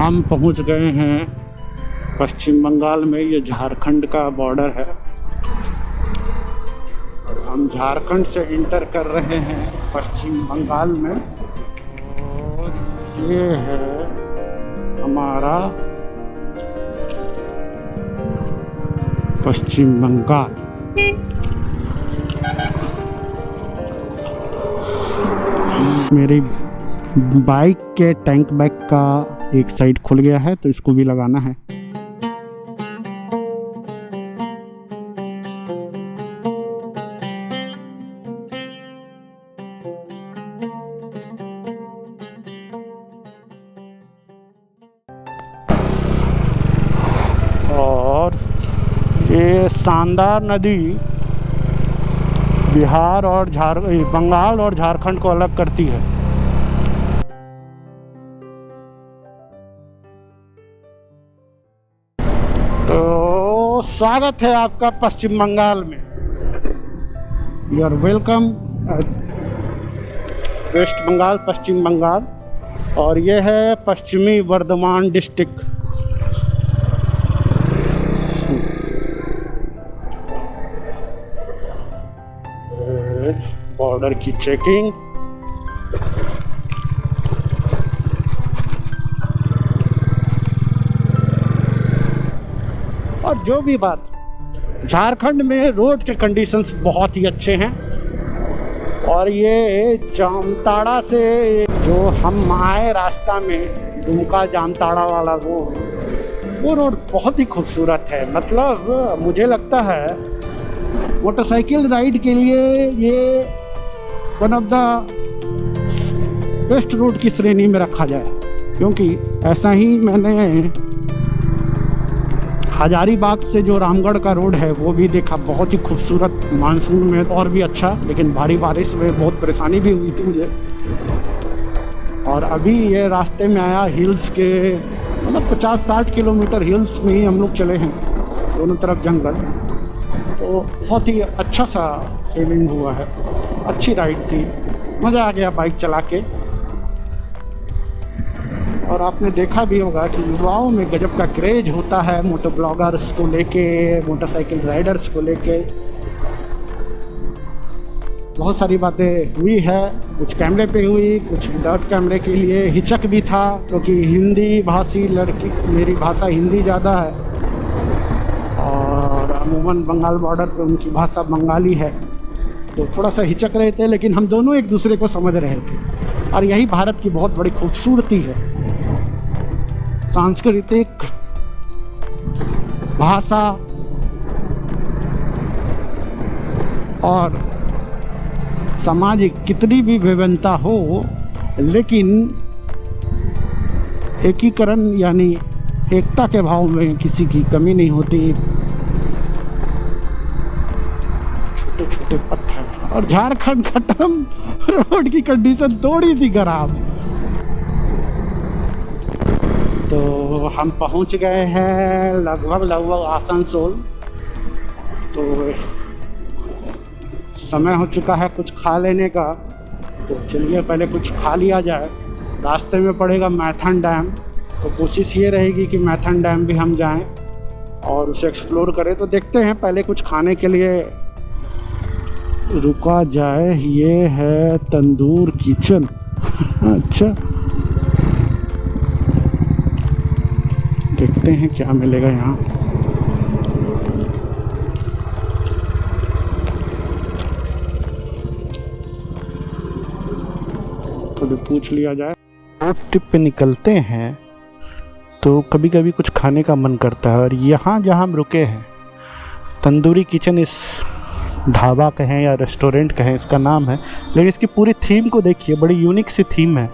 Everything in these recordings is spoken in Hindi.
हम पहुंच गए हैं पश्चिम बंगाल में। ये झारखंड का बॉर्डर है। हम झारखंड से इंटर कर रहे हैं पश्चिम बंगाल में और ये है हमारा पश्चिम बंगाल। मेरी बाइक के टैंक बैग का एक साइड खुल गया है तो इसको भी लगाना है। और ये शानदार नदी बिहार और बंगाल और झारखंड को अलग करती है। तो स्वागत है आपका पश्चिम बंगाल में। You are welcome West Bengal, Paschim Bangal. और ये है पश्चिमी वर्धमान डिस्ट्रिक्ट। बॉर्डर की चेकिंग। और जो भी बात, झारखंड में रोड के कंडीशंस बहुत ही अच्छे हैं। और ये जामताड़ा से जो हम आए रास्ता में दुमका जामताड़ा वाला रोड, वो रोड बहुत ही खूबसूरत है। मतलब मुझे लगता है मोटरसाइकिल राइड के लिए ये one of the best road की श्रेणी में रखा जाए, क्योंकि ऐसा ही मैंने हजारीबाग से जो रामगढ़ का रोड है वो भी देखा, बहुत ही खूबसूरत। मानसून में और भी अच्छा, लेकिन भारी बारिश में बहुत परेशानी भी हुई थी मुझे। और अभी ये रास्ते में आया हिल्स के, मतलब 50-60 किलोमीटर हिल्स में ही हम लोग चले हैं, दोनों तरफ जंगल। तो बहुत ही अच्छा सा फीलिंग हुआ है, अच्छी राइड थी, मज़ा आ गया बाइक चला के। और आपने देखा भी होगा कि युवाओं में गजब का क्रेज होता है मोटो ब्लॉगर्स को लेके, मोटरसाइकिल राइडर्स को लेके। बहुत सारी बातें हुई है, कुछ कैमरे पे हुई, कुछ विदाउट कैमरे के लिए हिचक भी था, क्योंकि हिंदी भाषी लड़की, मेरी भाषा हिंदी ज़्यादा है और अमूमन बंगाल बॉर्डर पे उनकी भाषा बंगाली है, तो थोड़ा सा हिचक रहे थे, लेकिन हम दोनों एक दूसरे को समझ रहे थे। और यही भारत की बहुत बड़ी खूबसूरती है, सांस्कृतिक, भाषा और सामाजिक कितनी भी विभिन्नता हो, लेकिन एकीकरण यानी एकता के भाव में किसी की कमी नहीं होती। छोटे छोटे पत्थर और झारखंड खत्म, रोड की कंडीशन थोड़ी सी खराब। तो हम पहुंच गए हैं लगभग आसनसोल। तो समय हो चुका है कुछ खा लेने का, तो चलिए पहले कुछ खा लिया जाए। रास्ते में पड़ेगा मैथन डैम, तो कोशिश ये रहेगी कि मैथन डैम भी हम जाएं और उसे एक्सप्लोर करें। तो देखते हैं, पहले कुछ खाने के लिए रुका जाए। ये है तंदूर किचन। अच्छा, देखते हैं क्या मिलेगा यहाँ। तो पूछ लिया जाए। रोड ट्रिप पे निकलते हैं तो कभी कभी कुछ खाने का मन करता है। और यहाँ जहाँ हम रुके हैं, तंदूरी किचन, इस ढाबा कहें या रेस्टोरेंट कहें, इसका नाम है, लेकिन इसकी पूरी थीम को देखिए, बड़ी यूनिक सी थीम है।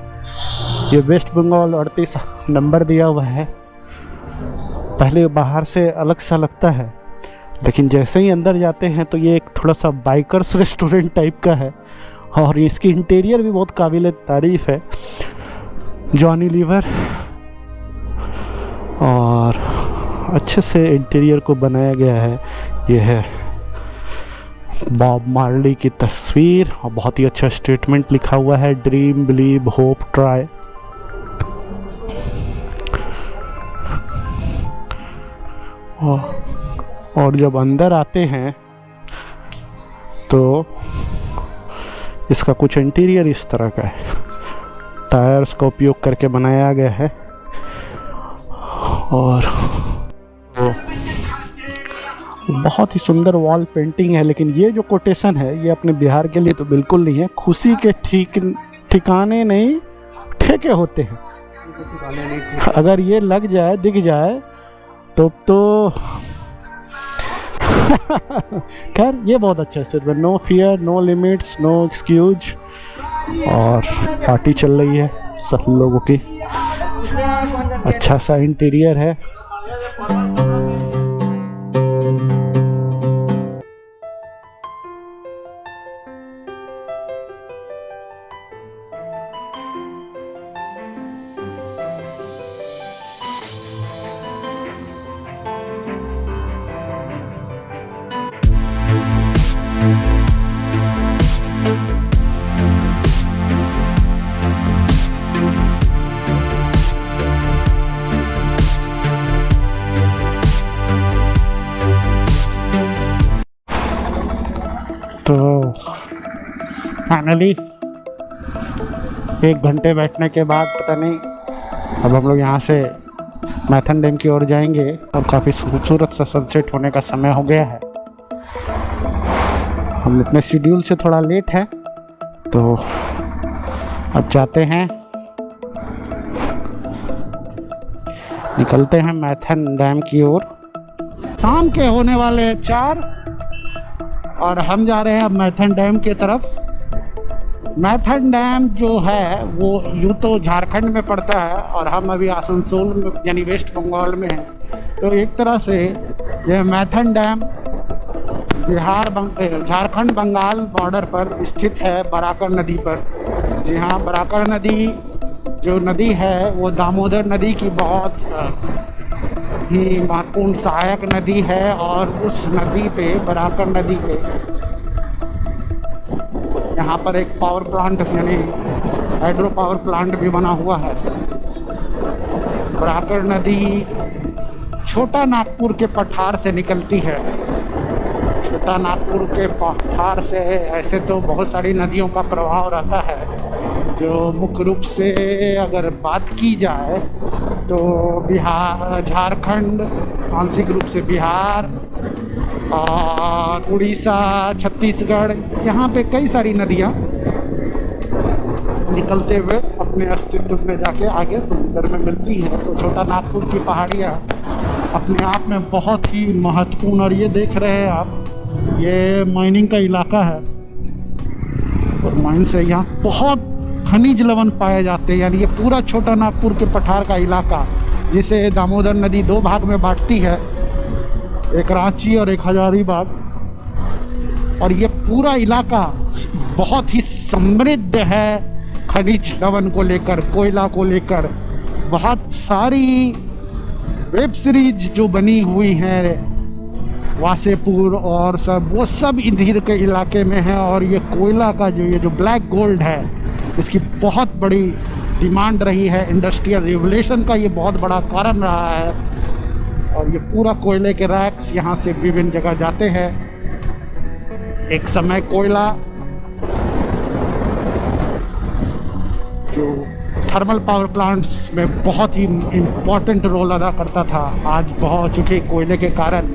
ये वेस्ट बंगाल 38 नंबर दिया हुआ है। पहले बाहर से अलग सा लगता है, लेकिन जैसे ही अंदर जाते हैं तो ये एक थोड़ा सा बाइकर्स रेस्टोरेंट टाइप का है। और इसकी इंटीरियर भी बहुत काबिल तारीफ़ है। जॉनी लीवर और अच्छे से इंटीरियर को बनाया गया है। ये है बॉब मार्ली की तस्वीर और बहुत ही अच्छा स्टेटमेंट लिखा हुआ है, ड्रीम बिलीव होप ट्राई। और जब अंदर आते हैं तो इसका कुछ इंटीरियर इस तरह का है। टायर्स का उपयोग करके बनाया गया है और बहुत ही सुंदर वॉल पेंटिंग है। लेकिन ये जो कोटेशन है ये अपने बिहार के लिए तो बिल्कुल नहीं है। खुशी के ठिकाने नहीं ठेके होते हैं। अगर ये लग जाए दिख जाए तो खैर ये बहुत अच्छा है। सिर्फ no fear, no limits, no excuse. और पार्टी चल रही है सब लोगों की। अच्छा सा इंटीरियर है। तो फाइनली 1 घंटे बैठने के बाद पता नहीं अब हम लोग यहाँ से मैथन डैम की ओर जाएंगे। और काफ़ी खूबसूरत सा सनसेट होने का समय हो गया है। हम अपने शेड्यूल से थोड़ा लेट है तो अब जाते हैं, निकलते हैं मैथन डैम की ओर। शाम के होने वाले हैं 4 और हम जा रहे हैं अब मैथन डैम की तरफ। मैथन डैम जो है वो यूँ तो झारखंड में पड़ता है और हम अभी आसनसोल में यानी वेस्ट बंगाल में हैं। तो एक तरह से यह मैथन डैम झारखंड बंगाल बॉर्डर पर स्थित है, बराकर नदी पर। जी हाँ, बराकर नदी जो नदी है वो दामोदर नदी की बहुत ही महत्वपूर्ण सहायक नदी है। और उस नदी पे, बराकर नदी पे, यहाँ पर एक पावर प्लांट यानी हाइड्रो पावर प्लांट भी बना हुआ है। बराकर नदी छोटा नागपुर के पठार से निकलती है। छोटा नागपुर के पठार से ऐसे तो बहुत सारी नदियों का प्रभाव रहता है। जो मुख्य रूप से अगर बात की जाए तो बिहार, झारखंड, आंशिक रूप से बिहार और उड़ीसा, छत्तीसगढ़, यहाँ पे कई सारी नदियाँ निकलते हुए अपने अस्तित्व में जाके आगे समुद्र में मिलती हैं। तो छोटा नागपुर की पहाड़ियाँ अपने आप में बहुत ही महत्वपूर्ण। और ये देख रहे हैं आप, ये माइनिंग का इलाका है और माइन से यहाँ बहुत खनिज लवण पाए जाते हैं। यानी ये पूरा छोटा नागपुर के पठार का इलाका, जिसे दामोदर नदी 2 भाग में बांटती है, एक रांची और एक हजारीबाग। और ये पूरा इलाका बहुत ही समृद्ध है खनिज लवण को लेकर, कोयला को लेकर। बहुत सारी वेब सीरीज जो बनी हुई हैं वासेपुर और सब, वो सब इधर के इलाके में है। और ये कोयला का जो ब्लैक गोल्ड है, इसकी बहुत बड़ी डिमांड रही है। इंडस्ट्रियल रिवोल्यूशन का ये बहुत बड़ा कारण रहा है। और ये पूरा कोयले के रैक्स यहाँ से विभिन्न जगह जाते हैं। एक समय कोयला जो थर्मल पावर प्लांट्स में बहुत ही इम्पोर्टेंट रोल अदा करता था, आज बहुत चूँकि कोयले के कारण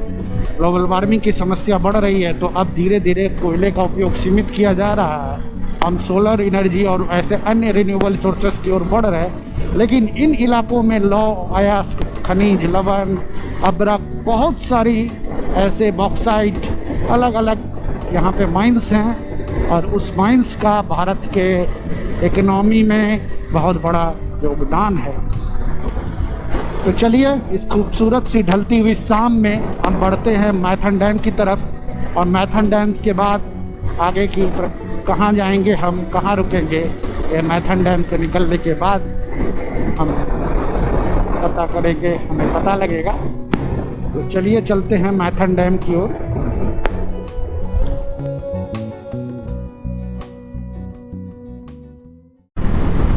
ग्लोबल वार्मिंग की समस्या बढ़ रही है, तो अब धीरे धीरे कोयले का उपयोग सीमित किया जा रहा है। हम सोलर एनर्जी और ऐसे अन्य रिन्यूएबल सोर्सेस की ओर बढ़ रहे हैं। लेकिन इन इलाकों में लौह अयस्क, खनिज लवण, अब्रक, बहुत सारी ऐसे बॉक्साइट, अलग अलग यहाँ पे माइंस हैं। और उस माइंस का भारत के इकोनॉमी में बहुत बड़ा योगदान है। तो चलिए, इस खूबसूरत सी ढलती हुई शाम में हम बढ़ते हैं मैथन डैम की तरफ। और मैथन डैम के बाद आगे की कहाँ जाएंगे, हम कहाँ रुकेंगे, ये मैथन डैम से निकलने के बाद हम पता करेंगे, हमें पता लगेगा। तो चलिए चलते हैं मैथन डैम की ओर।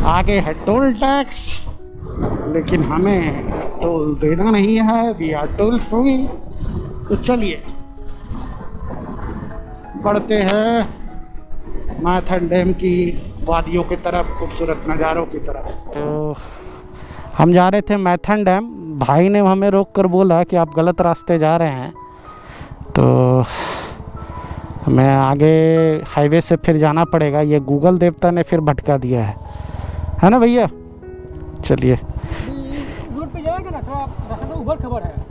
आगे है टोल टैक्स, लेकिन हमें टोल देना नहीं है। We are toll free. तो चलिए बढ़ते हैं मैथन डैम की वादियों की तरफ, खूबसूरत नज़ारों की तरफ। तो हम जा रहे थे मैथन डैम, भाई ने हमें रोक कर बोला कि आप गलत रास्ते जा रहे हैं, तो हमें आगे हाईवे से फिर जाना पड़ेगा। ये गूगल देवता ने फिर भटका दिया है ना भैया। चलिए रोड पे जाएगा ना, थोड़ा रास्ता में उबड़ खबर है।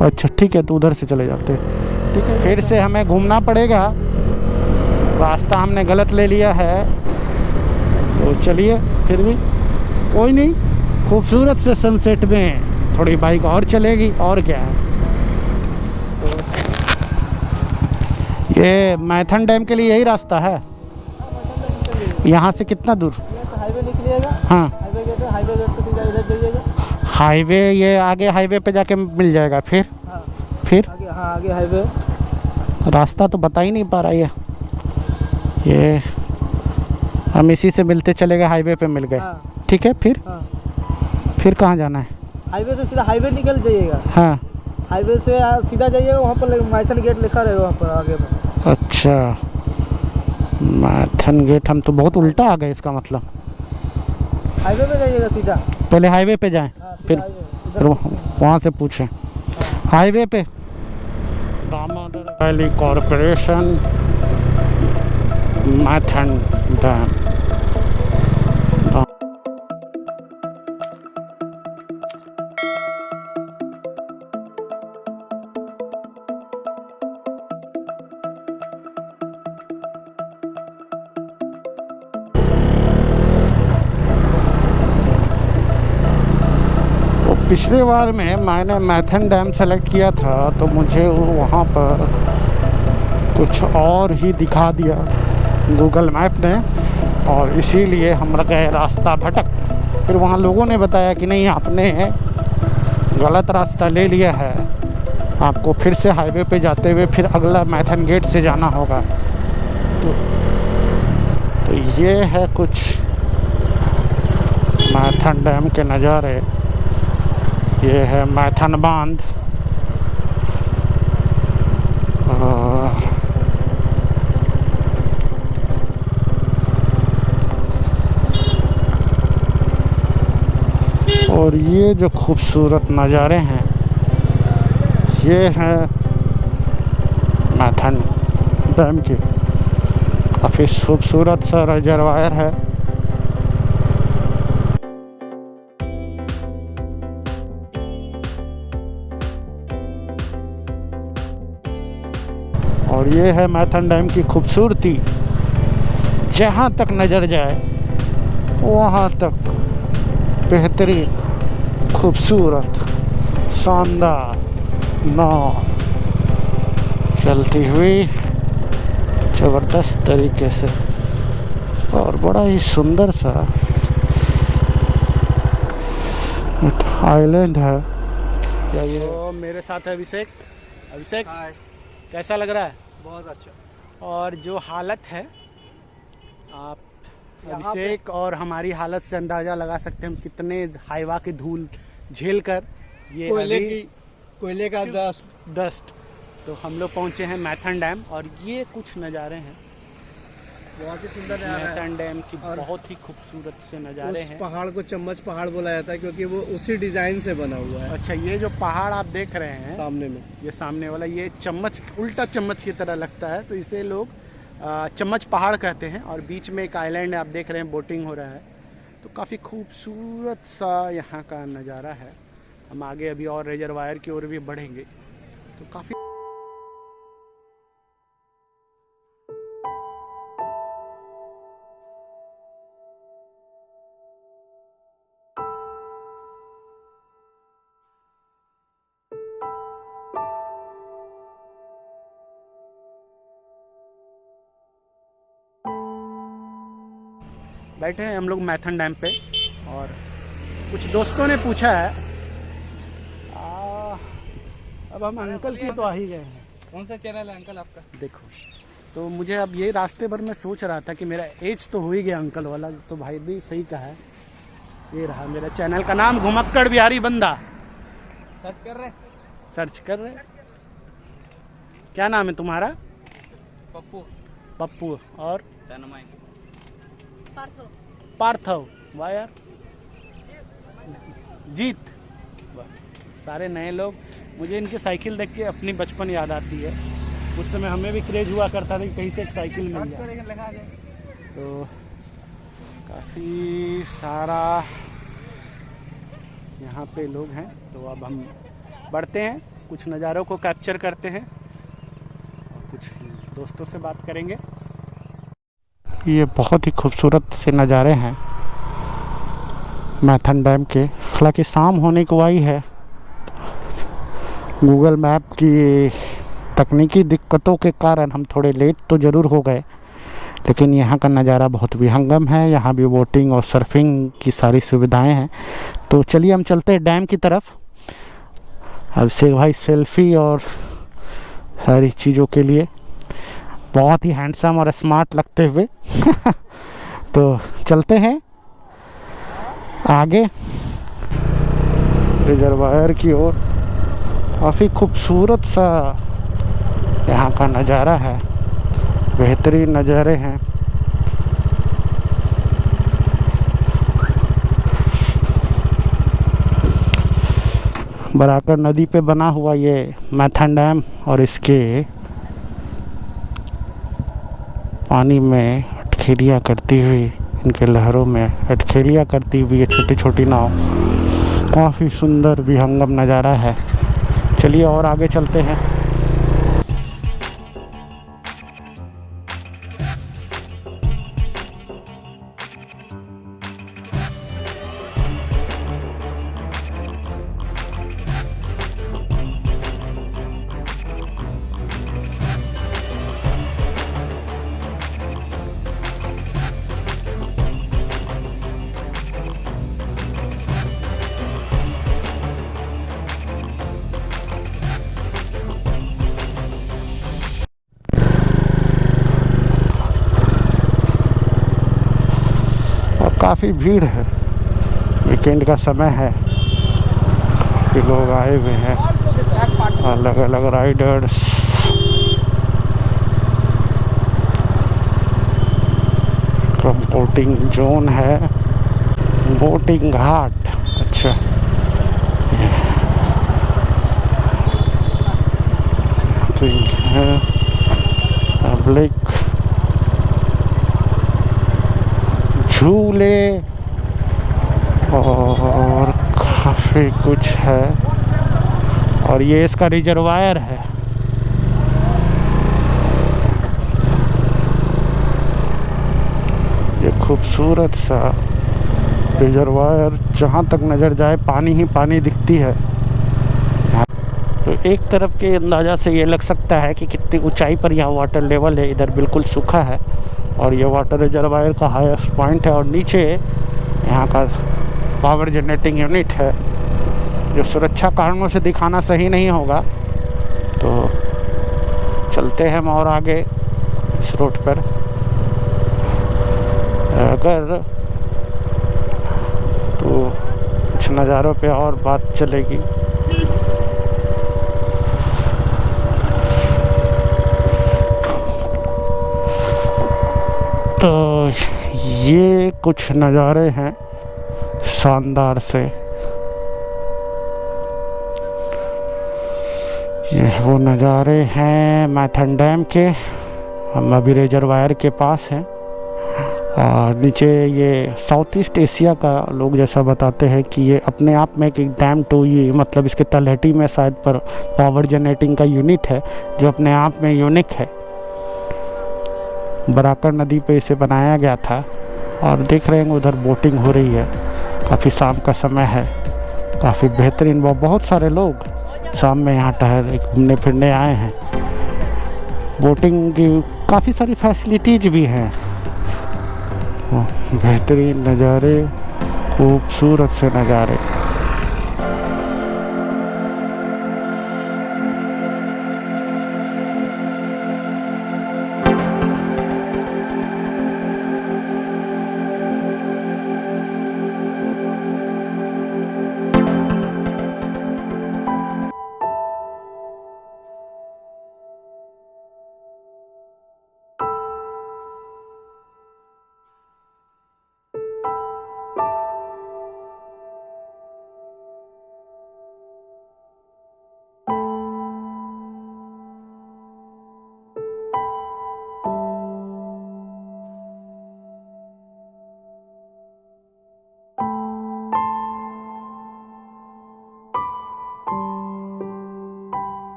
अच्छा ठीक है, तो उधर से चले जाते हैं। ठीक है, फिर से हमें घूमना पड़ेगा, रास्ता हमने गलत ले लिया है। तो चलिए, फिर भी कोई नहीं, खूबसूरत से सनसेट में थोड़ी बाइक और चलेगी, और क्या है। ये मैथन डैम के लिए यही रास्ता है। यहाँ से कितना दूर? हाईवे निकलिएगा। हाँ, हाईवे गेट से सीधा इधर जाइएगा। हाईवे, ये आगे हाईवे पे जाके मिल जाएगा फिर? हाँ, फिर आगे, हाँ आगे हाईवे। रास्ता तो बता ही नहीं पा रहा ये हम इसी से मिलते चले गए, हाईवे पे मिल गए। हाँ। ठीक है, फिर हाँ, फिर कहाँ जाना है? हाईवे से सीधा हाईवे निकल जाइएगा। हाँ, हाईवे से सीधा जाइएगा, वहाँ पर मैथन गेट लिखा रहेगा वहाँ पर आगे में। अच्छा, मैथन गेट। हम तो बहुत उल्टा आ गए, इसका मतलब हाईवे पे जाइएगा सीधा। पहले हाईवे पे जाएं, हाँ, सीधा फिर हाईवे, फिर वहाँ से पूछें। हाईवे पे Damodar valley corporation Maithon dam. पिछले बार में मैंने मैथन डैम सेलेक्ट किया था, तो मुझे वहाँ पर कुछ और ही दिखा दिया गूगल मैप ने, और इसीलिए हम गए रास्ता भटक। फिर वहाँ लोगों ने बताया कि नहीं, आपने गलत रास्ता ले लिया है, आपको फिर से हाईवे पे जाते हुए फिर अगला मैथन गेट से जाना होगा। तो ये है कुछ मैथन डैम के नज़ारे। ये है मैथन बांध, और ये जो खूबसूरत नज़ारे हैं, ये हैं मैथन डैम के। काफ़ी खूबसूरत सा रिजर्वायर है। और ये है मैथन डैम की खूबसूरती। जहाँ तक नज़र जाए वहाँ तक बेहतरीन, खूबसूरत, शानदार नाव चलती हुई ज़बरदस्त तरीके से, और बड़ा ही सुंदर सा आइलैंड है। क्या ये? तो मेरे साथ है अभिषेक। अभिषेक, कैसा लग रहा है? बहुत अच्छा। और जो हालत है, आप अभिषेक और हमारी हालत से अंदाज़ा लगा सकते हैं हम कितने हाइवा की धूल झेल कर ये कोयले का डस्ट। तो हम लोग पहुँचे हैं मैथन डैम, और ये कुछ नज़ारे हैं, बहुत ही सुंदर मैथन डैम की बहुत ही खूबसूरत से नज़ारे हैं। पहाड़ को चम्मच पहाड़ बोला जाता है क्योंकि वो उसी डिजाइन से बना हुआ है। अच्छा, ये जो पहाड़ आप देख रहे हैं सामने में, ये सामने वाला, ये चम्मच, उल्टा चम्मच की तरह लगता है, तो इसे लोग चम्मच पहाड़ कहते हैं। और बीच में एक आइलैंड है, आप देख रहे हैं, बोटिंग हो रहा है। तो काफ़ी खूबसूरत सा यहाँ का नज़ारा है। हम आगे अभी और रिजर्वायर की ओर भी बढ़ेंगे, तो काफ़ी बैठे हैं हम लोग मैथन डैम पे। और कुछ दोस्तों ने पूछा है, अब हम अंकल की तो आ ही गए हैं। कौन सा चैनल है अंकल आपका? देखो, तो मुझे अब ये रास्ते भर में सोच रहा था कि मेरा एज तो हो ही गया अंकल वाला, तो भाई भी सही कहा है। ये रहा मेरा चैनल का नाम, घुमक्कड़ बिहारी बंदा। सर्च कर रहे? सर्च कर रहे। क्या नाम है तुम्हारा? पप्पू। पप्पू। और तन्मय। पार्थव। वाह यार। जीत। वाह। सारे नए लोग। मुझे इनकी साइकिल देख के अपनी बचपन याद आती है। उस समय हमें भी क्रेज हुआ करता था कि कहीं से एक साइकिल मिल जाए। तो काफ़ी सारा यहाँ पे लोग हैं। तो अब हम बढ़ते हैं, कुछ नज़ारों को कैप्चर करते हैं और कुछ दोस्तों से बात करेंगे। ये बहुत ही खूबसूरत से नज़ारे हैं मैथन डैम के। हालांकि शाम होने को आई है, गूगल मैप की तकनीकी दिक्कतों के कारण हम थोड़े लेट तो ज़रूर हो गए, लेकिन यहाँ का नज़ारा बहुत विहंगम है। यहाँ भी बोटिंग और सर्फिंग की सारी सुविधाएं हैं। तो चलिए हम चलते हैं डैम की तरफ। अभिषेक भाई सेल्फी और सारी चीज़ों के लिए बहुत ही हैंडसम और स्मार्ट लगते हुए तो चलते हैं आगे रिजर्वायर की ओर। काफ़ी खूबसूरत सा यहाँ का नज़ारा है, बेहतरीन नज़ारे हैं। बराकर नदी पे बना हुआ ये मैथन डैम और इसके पानी में अटखेलियाँ करती हुई, इनके लहरों में अटखेलियाँ करती हुई ये छोटी छोटी नाव, काफ़ी सुंदर विहंगम नज़ारा है। चलिए और आगे चलते हैं। काफ़ी भीड़ है, वीकेंड का समय है, काफ़ी लोग आए हुए हैं, अलग अलग राइडर्स। बोटिंग जोन है, बोटिंग घाट। अच्छा, तो है पब्लिक झूले और काफ़ी कुछ है। और ये इसका रिजर्वायर है। ये खूबसूरत सा रिजर्वायर, जहाँ तक नज़र जाए पानी ही पानी दिखती है। तो एक तरफ के अंदाज़ा से ये लग सकता है कि कितनी ऊंचाई पर यहाँ वाटर लेवल है। इधर बिल्कुल सूखा है और ये वाटर रिजर्वायर का हाईएस्ट पॉइंट है। और नीचे यहाँ का पावर जनरेटिंग यूनिट है, जो सुरक्षा कारणों से दिखाना सही नहीं होगा। तो चलते हैं हम और आगे इस रोड पर। अगर तो कुछ नज़ारों पे और बात चलेगी। तो ये कुछ नज़ारे हैं शानदार से। ये वो नज़ारे हैं मैथन डैम के। हम अभी रिजर्वायर के पास हैं और नीचे ये साउथ ईस्ट एशिया का लोग जैसा बताते हैं कि ये अपने आप में एक डैम टू, ये मतलब इसके तलहटी में शायद पर पावर जनरेटिंग का यूनिट है जो अपने आप में यूनिक है। बराकर नदी पे इसे बनाया गया था और देख रहे हैं उधर बोटिंग हो रही है। काफ़ी शाम का समय है, काफ़ी बेहतरीन। बहुत सारे लोग शाम में यहाँ टहल घूमने फिरने आए हैं। बोटिंग की काफ़ी सारी फैसिलिटीज़ भी हैं। बेहतरीन नज़ारे, खूबसूरत से नज़ारे।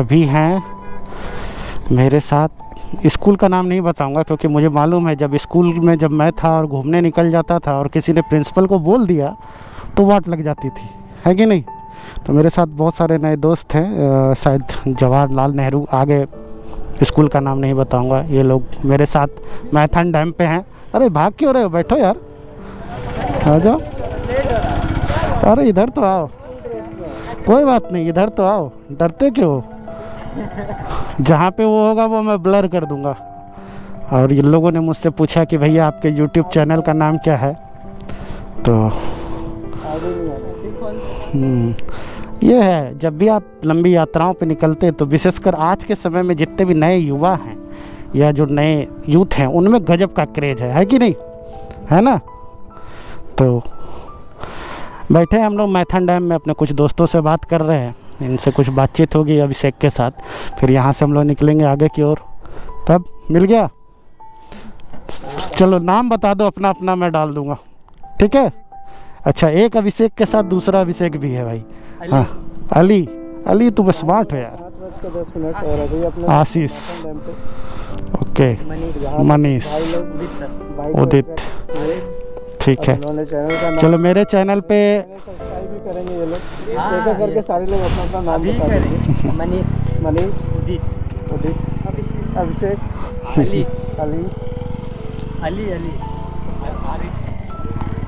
अभी हैं मेरे साथ, स्कूल का नाम नहीं बताऊंगा क्योंकि मुझे मालूम है जब स्कूल में जब मैं था और घूमने निकल जाता था और किसी ने प्रिंसिपल को बोल दिया तो वाट लग जाती थी, है कि नहीं। तो मेरे साथ बहुत सारे नए दोस्त हैं, शायद जवाहरलाल नेहरू, आगे स्कूल का नाम नहीं बताऊंगा। ये लोग मेरे साथ मैथन डैम पे हैं। अरे भाग क्यों रहे हो, बैठो यार, आ जाओ। अरे इधर तो आओ, कोई बात नहीं, इधर तो आओ, डरते क्यों हो? जहाँ पे वो होगा वो मैं ब्लर कर दूंगा। और ये लोगों ने मुझसे पूछा कि भैया आपके यूट्यूब चैनल का नाम क्या है, तो ये है, जब भी आप लंबी यात्राओं पे निकलते तो विशेषकर आज के समय में जितने भी नए युवा हैं या जो नए यूथ हैं उनमें गजब का क्रेज है कि नहीं, है ना। तो बैठे हम लोग मैथन डैम में, अपने कुछ दोस्तों से बात कर रहे हैं, इनसे कुछ बातचीत होगी अभिषेक के साथ, फिर यहाँ से हम लोग निकलेंगे आगे की ओर। तब मिल गया, चलो नाम बता दो अपना अपना, मैं डाल दूंगा, ठीक है। अच्छा, एक अभिषेक के साथ दूसरा अभिषेक भी है भाई। हाँ, अली, अली तुम स्मार्ट हो यार। 5:10 और अभी अपना आशीष, ओके, मनीष, उदित, ठीक है। उन्होंने चैनल का नाम, चलो मेरे चैनल पे सब्सक्राइब भी करेंगे ये लोग, एक एक करके सारे लोग अपना अपना नाम बता देंगे। मनीष, उदित, अभिषेक, अली, अली,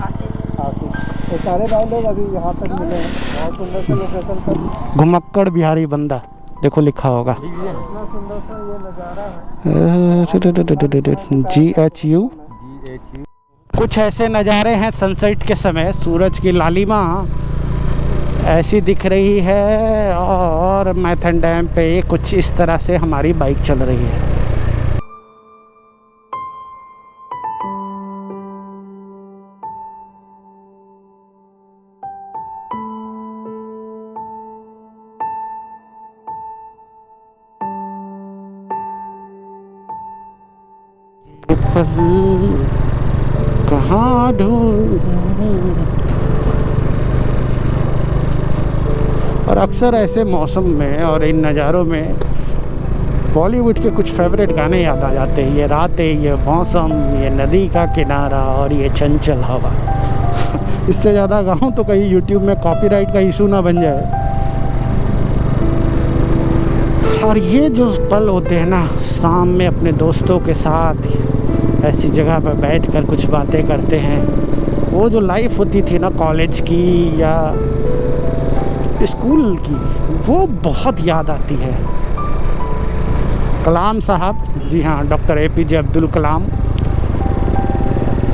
आशीष। तो सारे भाई लोग अभी यहाँ तक मिले हैं, बहुत सुंदर से लोकेशन पर। घुमक्कड़ बिहारी बंदा, देखो लिखा होगा, इतना सुंदर सा ये नज़ारा है। GHU। कुछ ऐसे नज़ारे हैं सनसेट के समय, सूरज की लालिमा ऐसी दिख रही है और मैथन डैम पे कुछ इस तरह से हमारी बाइक चल रही है। कहाँ ढूंढूं, और अक्सर ऐसे मौसम में और इन नज़ारों में बॉलीवुड के कुछ फेवरेट गाने याद आ जाते हैं। ये रातें, ये मौसम, ये नदी का किनारा और ये चंचल हवा। इससे ज़्यादा गाऊं तो कहीं यूट्यूब में कॉपीराइट का इशू ना बन जाए। और ये जो पल होते हैं ना, शाम में अपने दोस्तों के साथ ऐसी जगह पर बैठकर कुछ बातें करते हैं, वो जो लाइफ होती थी ना कॉलेज की या स्कूल की, वो बहुत याद आती है। कलाम साहब, जी हाँ, डॉक्टर APJ अब्दुल कलाम,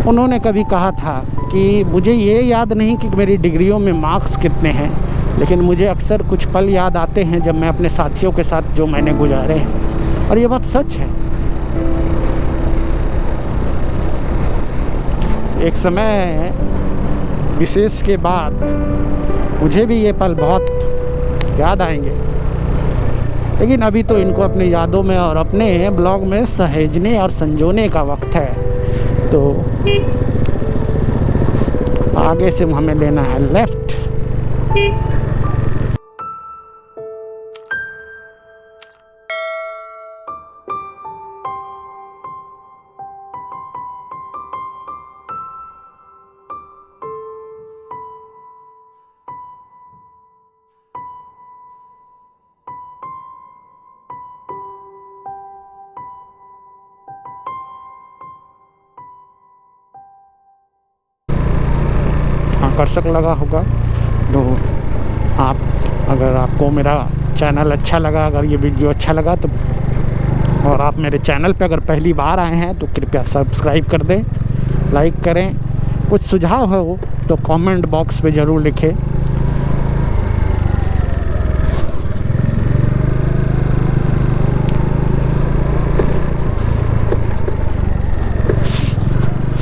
उन्होंने कभी कहा था कि मुझे ये याद नहीं कि मेरी डिग्रियों में मार्क्स कितने हैं, लेकिन मुझे अक्सर कुछ पल याद आते हैं जब मैं अपने साथियों के साथ जो मैंने गुजारे हैं। और ये बात सच है। एक समय विशेष के बाद मुझे भी ये पल बहुत याद आएंगे, लेकिन अभी तो इनको अपनी यादों में और अपने ब्लॉग में सहेजने और संजोने का वक्त है। तो आगे से हमें लेना है लेफ्ट। आकर्षक लगा होगा तो आप, अगर आपको मेरा चैनल अच्छा लगा, अगर ये वीडियो अच्छा लगा तो, और आप मेरे चैनल पे अगर पहली बार आए हैं तो कृपया सब्सक्राइब कर दें, लाइक करें। कुछ सुझाव हो तो कमेंट बॉक्स पे ज़रूर लिखें।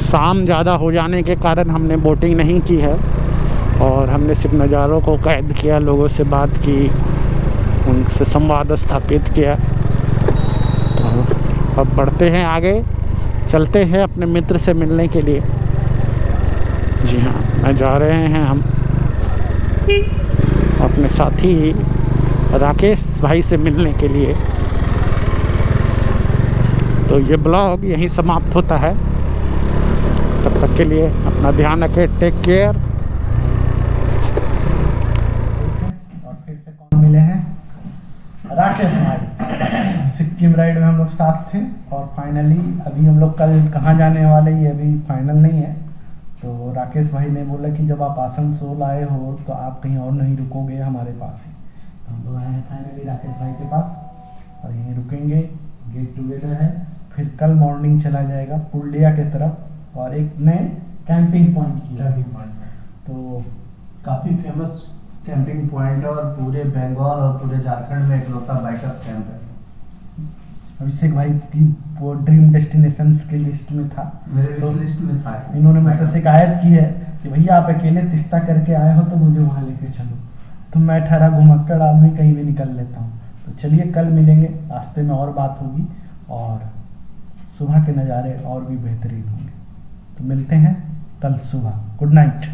शाम ज़्यादा हो जाने के कारण हमने बोटिंग नहीं की है और हमने सिर्फ नज़ारों को कैद किया, लोगों से बात की, उनसे संवाद स्थापित किया। तो अब बढ़ते हैं आगे, चलते हैं अपने मित्र से मिलने के लिए। जी हाँ, मैं जा रहे हैं हम अपने साथी राकेश भाई से मिलने के लिए। तो ये ब्लॉग यहीं समाप्त होता है। तब तक के लिए अपना ध्यान रखें, टेक केयर। और फिर से कौन मिले हैं? राकेश भाई। सिक्किम राइड में हम लोग साथ थे और फाइनली अभी हम लोग कल कहाँ जाने वाले ये अभी फाइनल नहीं है। तो राकेश भाई ने बोला कि जब आप आसनसोल आए हो तो आप कहीं और नहीं रुकोगे, हमारे पास ही। तो हम लोग आए हैं फाइनली राकेश भाई के पास और यहीं रुकेंगे। गेट टुगेदर है। फिर कल मॉर्निंग चला जाएगा पुरुलिया के तरफ और एक नए कैंपिंग पॉइंट की। तो काफ़ी फेमस कैंपिंग पॉइंट और पूरे बंगाल और पूरे झारखंड में इकलौता बाइकर्स कैंप है। अभिषेक भाई की वो ड्रीम डेस्टिनेशंस की लिस्ट में था, मेरे विश लिस्ट में था। इन्होंने मुझसे शिकायत की है कि भैया आप अकेले तिस्ता करके आए हो तो मुझे वहाँ लेके चलो। तो मैं ठहरा घुमक्कड़ आदमी कहीं भी निकल लेता हूँ। तो चलिए कल मिलेंगे, रास्ते में और बात होगी और सुबह के नज़ारे और भी बेहतरीन होंगे। तो मिलते हैं कल सुबह। Good night.